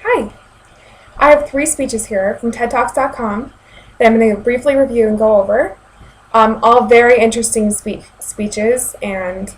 Hi, I have three speeches here from TEDTalks.com that I'm going to briefly review and go over. All very interesting speeches, and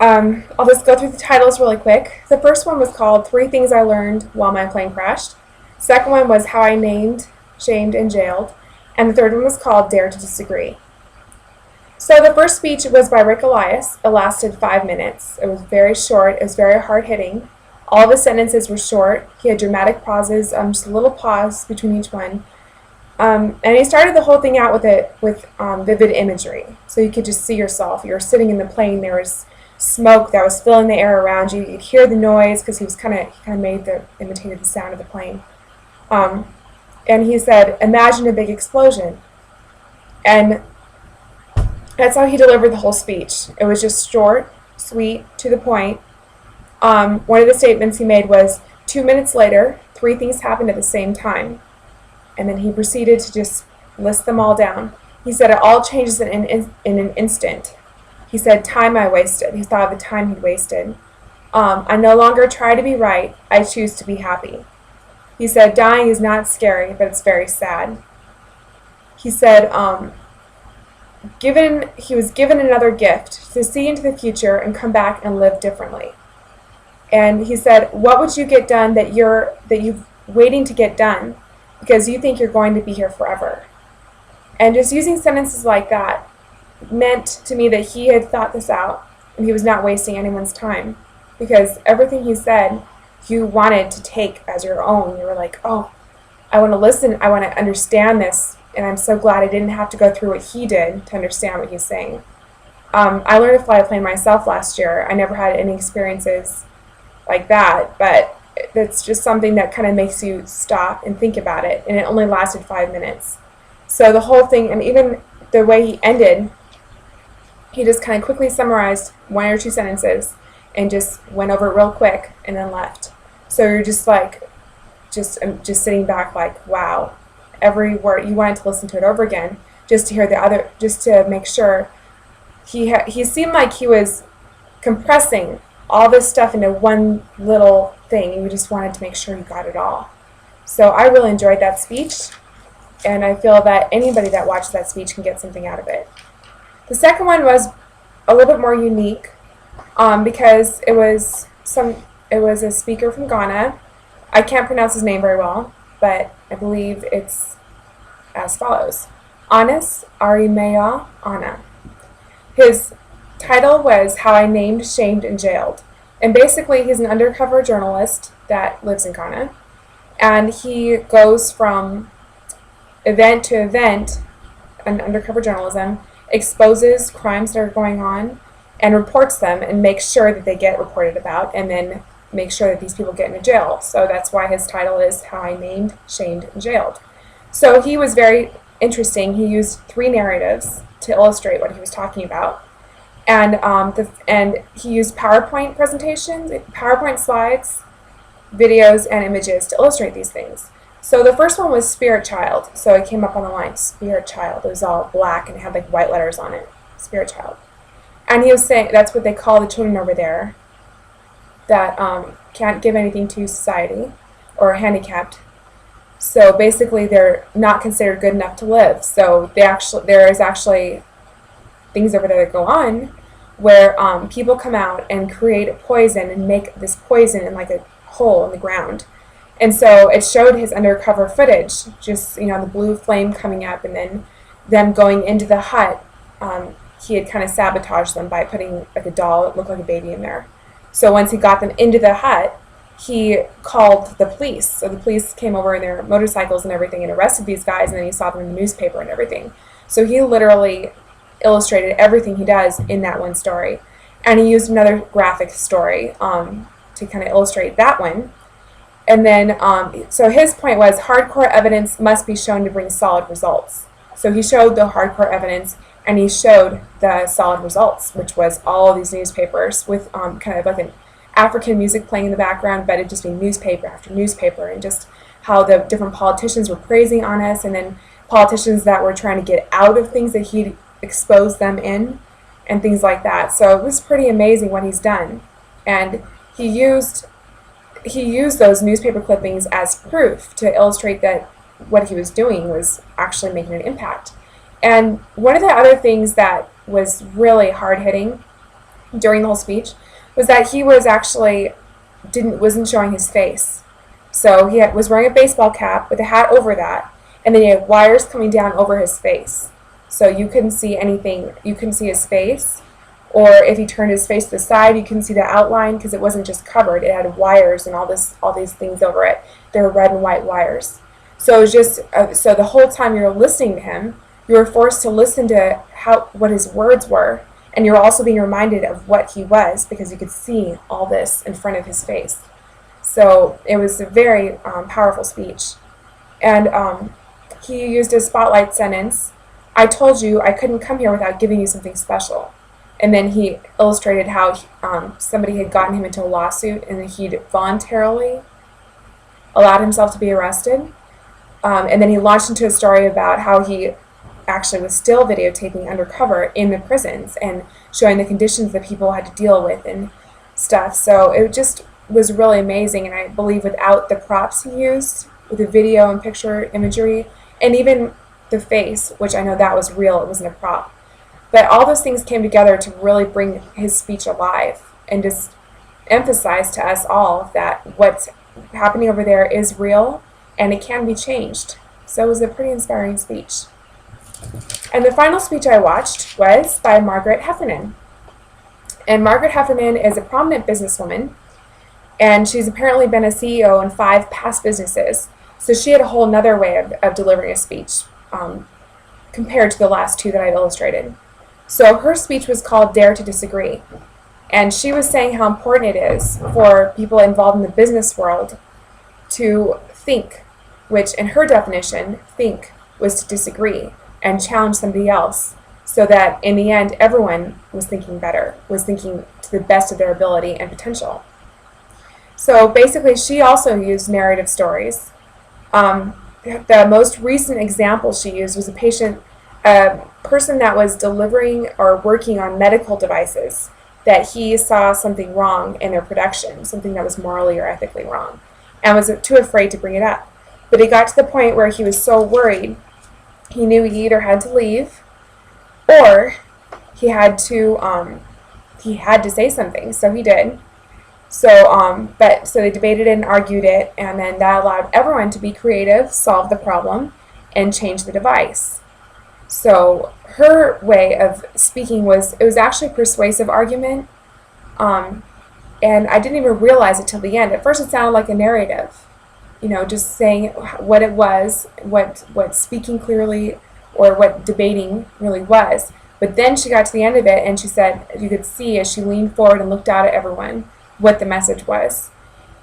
I'll just go through the titles really quick. The first one was called Three Things I Learned While My Plane Crashed. Second one was How I Named, Shamed, and Jailed. And the third one was called Dare to Disagree. So the first speech was by Rick Elias. It lasted 5 minutes. It was very short. It was very hard-hitting. All of his sentences were short. He had dramatic pauses, just a little pause between each one. And he started the whole thing out with vivid imagery. So you could just see yourself. You were sitting in the plane. There was smoke that was filling the air around you. You'd hear the noise because he imitated the sound of the plane. And he said, "Imagine a big explosion." And that's how he delivered the whole speech. It was just short, sweet, to the point. One of the statements he made was, 2 minutes later, three things happened at the same time. And then he proceeded to just list them all down. He said it all changes in an instant. He said, time I wasted. He thought of the time he'd wasted. I no longer try to be right. I choose to be happy. He said, dying is not scary, but it's very sad. He said, he was given another gift to see into the future and come back and live differently. And he said, what would you get done that you're waiting to get done because you think you're going to be here forever? And just using sentences like that meant to me that he had thought this out and he was not wasting anyone's time, because everything he said you wanted to take as your own. You were like, oh, I want to listen, I want to understand this, and I'm so glad I didn't have to go through what he did to understand what he's saying. I learned to fly a plane myself last year. I never had any experiences like that, but it's just something that kind of makes you stop and think about it, and it only lasted 5 minutes. So the whole thing, and even the way he ended, he just kind of quickly summarized one or two sentences and just went over it real quick and then left. So you're just like, just sitting back like, wow, every word, you wanted to listen to it over again just to hear the other, just to make sure. He seemed like he was compressing all this stuff into one little thing, and you just wanted to make sure you got it all. So I really enjoyed that speech, and I feel that anybody that watched that speech can get something out of it. The second one was a little bit more unique, because it was a speaker from Ghana. I can't pronounce his name very well, but I believe it's as follows: Anas Arimea Anna. His title was How I Named, Shamed, and Jailed. And basically, he's an undercover journalist that lives in Ghana. And he goes from event to event in undercover journalism, exposes crimes that are going on, and reports them and makes sure that they get reported about, and then make sure that these people get into jail. So that's why his title is How I Named, Shamed, and Jailed. So he was very interesting. He used 3 narratives to illustrate what he was talking about. And he used PowerPoint presentations, PowerPoint slides, videos, and images to illustrate these things. So the first one was Spirit Child. So it came up on the line, Spirit Child. It was all black and it had like white letters on it, Spirit Child. And he was saying that's what they call the children over there that can't give anything to society or are handicapped. So basically they're not considered good enough to live. So there is actually things over there that go on where people come out and create a poison and make this poison in like a hole in the ground. And so it showed his undercover footage, just, the blue flame coming up, and then them going into the hut. He had kind of sabotaged them by putting like a doll that looked like a baby in there. So once he got them into the hut, he called the police. So the police came over in their motorcycles and everything and arrested these guys, and then he saw them in the newspaper and everything. So he literally illustrated everything he does in that one story. And he used another graphic story to kind of illustrate that one. And then, so his point was hardcore evidence must be shown to bring solid results. So he showed the hardcore evidence, and he showed the solid results, which was all of these newspapers with kind of like an African music playing in the background, but it just being newspaper after newspaper, and just how the different politicians were praising on us, and then politicians that were trying to get out of things that he exposed them in, and things like that. So it was pretty amazing what he's done. And he used he used those newspaper clippings as proof to illustrate that what he was doing was actually making an impact. And one of the other things that was really hard-hitting during the whole speech was that he was actually wasn't showing his face. So he was wearing a baseball cap with a hat over that, and then he had wires coming down over his face. So you couldn't see anything. You couldn't see his face, or if he turned his face to the side, you couldn't see the outline because it wasn't just covered. It had wires and all these things over it. They were red and white wires. So it was just so the whole time you were listening to him, you were forced to listen to what his words were, and you're also being reminded of what he was because you could see all this in front of his face. So it was a very powerful speech. And he used a spotlight sentence, "I told you I couldn't come here without giving you something special." And then he illustrated how somebody had gotten him into a lawsuit and he'd voluntarily allowed himself to be arrested. And then he launched into a story about how he actually was still videotaping undercover in the prisons and showing the conditions that people had to deal with and stuff. So it just was really amazing, and I believe without the props he used, with the video and picture imagery, and even the face, which I know that was real, it wasn't a prop. But all those things came together to really bring his speech alive and just emphasize to us all that what's happening over there is real and it can be changed. So it was a pretty inspiring speech. And the final speech I watched was by Margaret Heffernan. And Margaret Heffernan is a prominent businesswoman, and she's apparently been a CEO in 5 past businesses. So she had a whole nother way of delivering a speech compared to the last 2 that I've illustrated. So her speech was called Dare to Disagree. And she was saying how important it is for people involved in the business world to think, which in her definition, think was to disagree and challenge somebody else, so that in the end everyone was thinking better, was thinking to the best of their ability and potential. So basically she also used narrative stories. The most recent example she used was a person that was delivering or working on medical devices, that he saw something wrong in their production, something that was morally or ethically wrong, and was too afraid to bring it up. But it got to the point where he was so worried, he knew he either had to leave or he had to say something, so he did. So they debated it and argued it, and then that allowed everyone to be creative, solve the problem, and change the device. So her way of speaking was actually a persuasive argument, and I didn't even realize it till the end. At first it sounded like a narrative, just saying what it was, what speaking clearly or what debating really was. But then she got to the end of it and she said, you could see as she leaned forward and looked out at everyone, what the message was.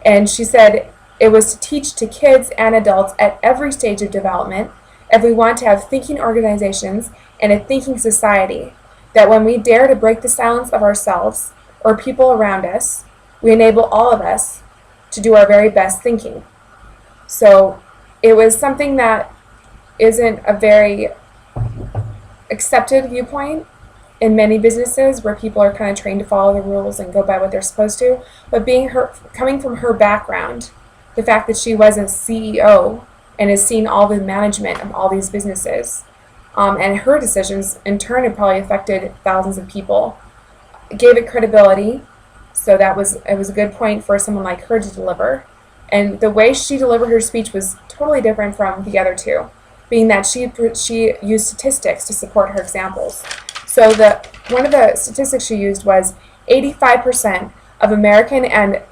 And she said it was to teach to kids and adults at every stage of development, if we want to have thinking organizations and a thinking society, that when we dare to break the silence of ourselves or people around us, we enable all of us to do our very best thinking. So it was something that isn't a very accepted viewpoint in many businesses, where people are kind of trained to follow the rules and go by what they're supposed to. But coming from her background, the fact that she was a CEO and has seen all the management of all these businesses, and her decisions in turn have probably affected thousands of people, gave it credibility. So it was a good point for someone like her to deliver. And the way she delivered her speech was totally different from the other 2, being that she used statistics to support her examples. So one of the statistics she used was 85% of American and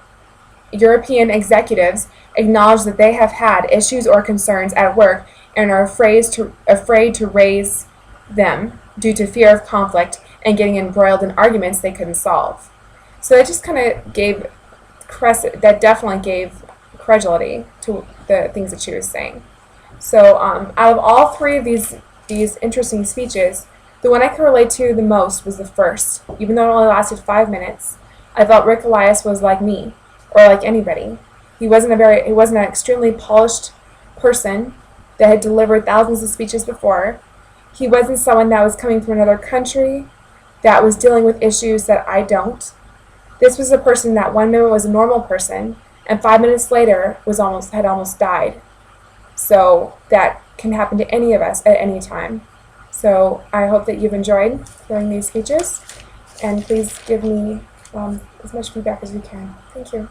European executives acknowledge that they have had issues or concerns at work and are afraid to raise them due to fear of conflict and getting embroiled in arguments they couldn't solve. So that just kind of definitely gave credibility to the things that she was saying. So out of all 3 of these interesting speeches, the one I could relate to the most was the first. Even though it only lasted 5 minutes, I felt Rick Elias was like me, or like anybody. He wasn't an extremely polished person that had delivered thousands of speeches before. He wasn't someone that was coming from another country, that was dealing with issues that I don't. This was a person that one minute was a normal person, and 5 minutes later had almost died. So that can happen to any of us at any time. So I hope that you've enjoyed hearing these speeches, and please give me as much feedback as you can. Thank you.